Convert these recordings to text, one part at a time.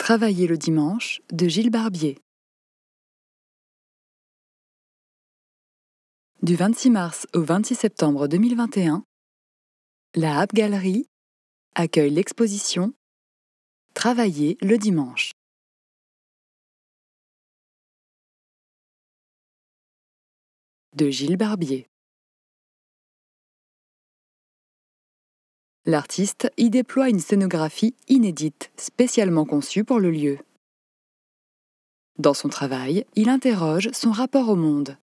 Travailler le dimanche de Gilles Barbier. Du 26 mars au 26 septembre 2021, la App Galerie accueille l'exposition Travailler le dimanche. De Gilles Barbier. L'artiste y déploie une scénographie inédite, spécialement conçue pour le lieu. Dans son travail, il interroge son rapport au monde,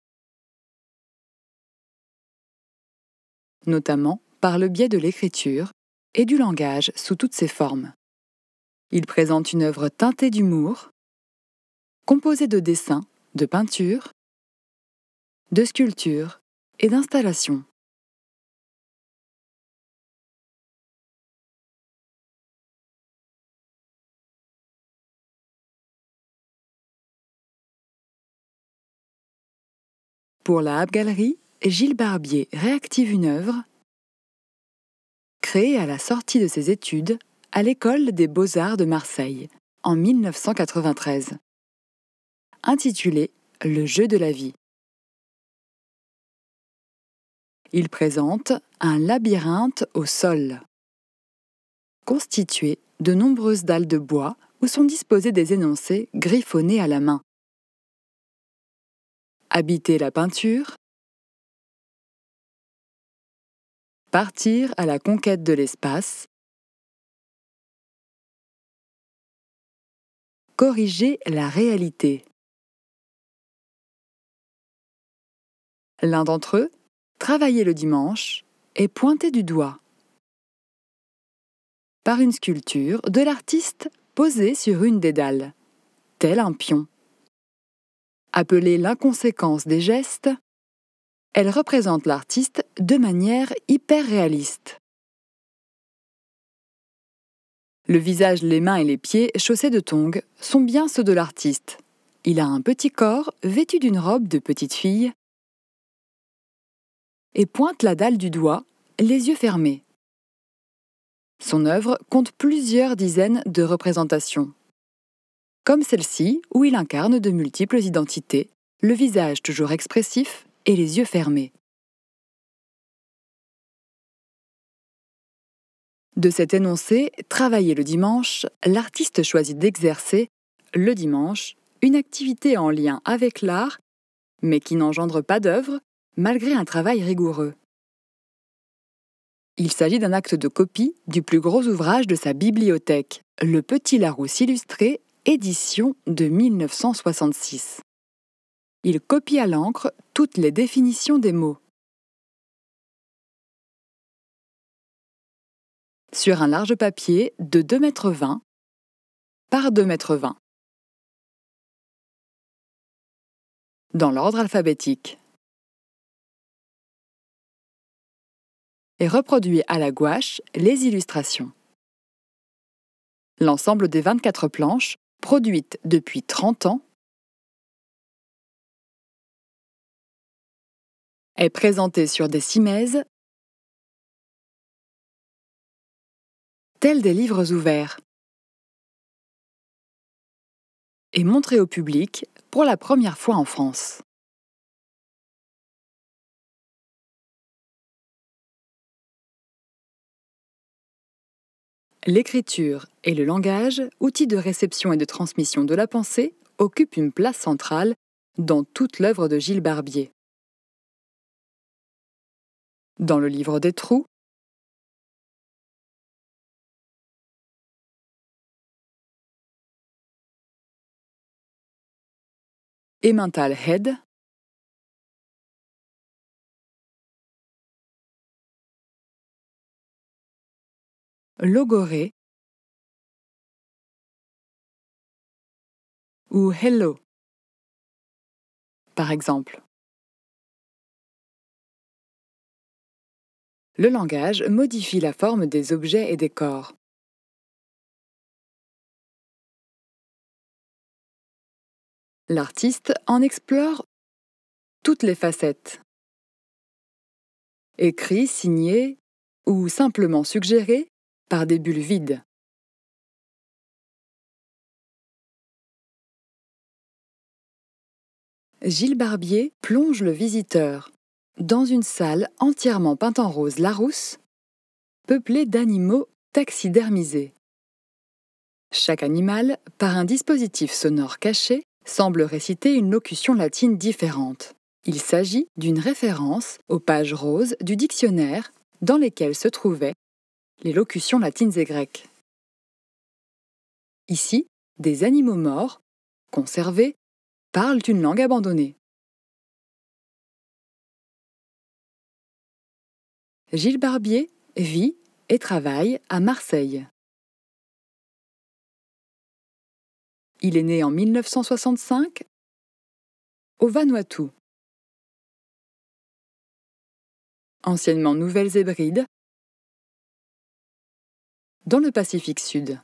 notamment par le biais de l'écriture et du langage sous toutes ses formes. Il présente une œuvre teintée d'humour, composée de dessins, de peintures, de sculptures et d'installations. Pour la App Galerie, Gilles Barbier réactive une œuvre créée à la sortie de ses études à l'École des Beaux-Arts de Marseille en 1993, intitulée « Le jeu de la vie ». Il présente un labyrinthe au sol, constitué de nombreuses dalles de bois où sont disposés des énoncés griffonnés à la main. Habiter la peinture, partir à la conquête de l'espace, corriger la réalité. L'un d'entre eux, travailler le dimanche, est pointé du doigt par une sculpture de l'artiste posée sur une des dalles, tel un pion. Appelée l'inconséquence des gestes, elle représente l'artiste de manière hyper réaliste. Le visage, les mains et les pieds chaussés de tongs sont bien ceux de l'artiste. Il a un petit corps vêtu d'une robe de petite fille et pointe la dalle du doigt, les yeux fermés. Son œuvre compte plusieurs dizaines de représentations, comme celle-ci où il incarne de multiples identités, le visage toujours expressif et les yeux fermés. De cet énoncé, travailler le dimanche, l'artiste choisit d'exercer, le dimanche, une activité en lien avec l'art, mais qui n'engendre pas d'œuvre, malgré un travail rigoureux. Il s'agit d'un acte de copie du plus gros ouvrage de sa bibliothèque, Le Petit Larousse illustré, édition de 1966. Il copie à l'encre toutes les définitions des mots. Sur un large papier de 2,20 m par 2,20 m. Dans l'ordre alphabétique. Et reproduit à la gouache les illustrations. L'ensemble des 24 planches, produites depuis 30 ans, est présenté sur des simèses tels des livres ouverts et montré au public pour la première fois en France. L'écriture et le langage, outils de réception et de transmission de la pensée, occupent une place centrale dans toute l'œuvre de Gilles Barbier. Dans le livre des trous, Emmental Head, Logoré ou Hello, par exemple. Le langage modifie la forme des objets et des corps. L'artiste en explore toutes les facettes. Écrit, signé ou simplement suggéré par des bulles vides. Gilles Barbier plonge le visiteur dans une salle entièrement peinte en rose Larousse, peuplée d'animaux taxidermisés. Chaque animal, par un dispositif sonore caché, semble réciter une locution latine différente. Il s'agit d'une référence aux pages roses du dictionnaire dans lesquelles se trouvaient les locutions latines et grecques. Ici, des animaux morts, conservés, parlent une langue abandonnée. Gilles Barbier vit et travaille à Marseille. Il est né en 1965 au Vanuatu, anciennement Nouvelles-Hébrides, dans le Pacifique Sud.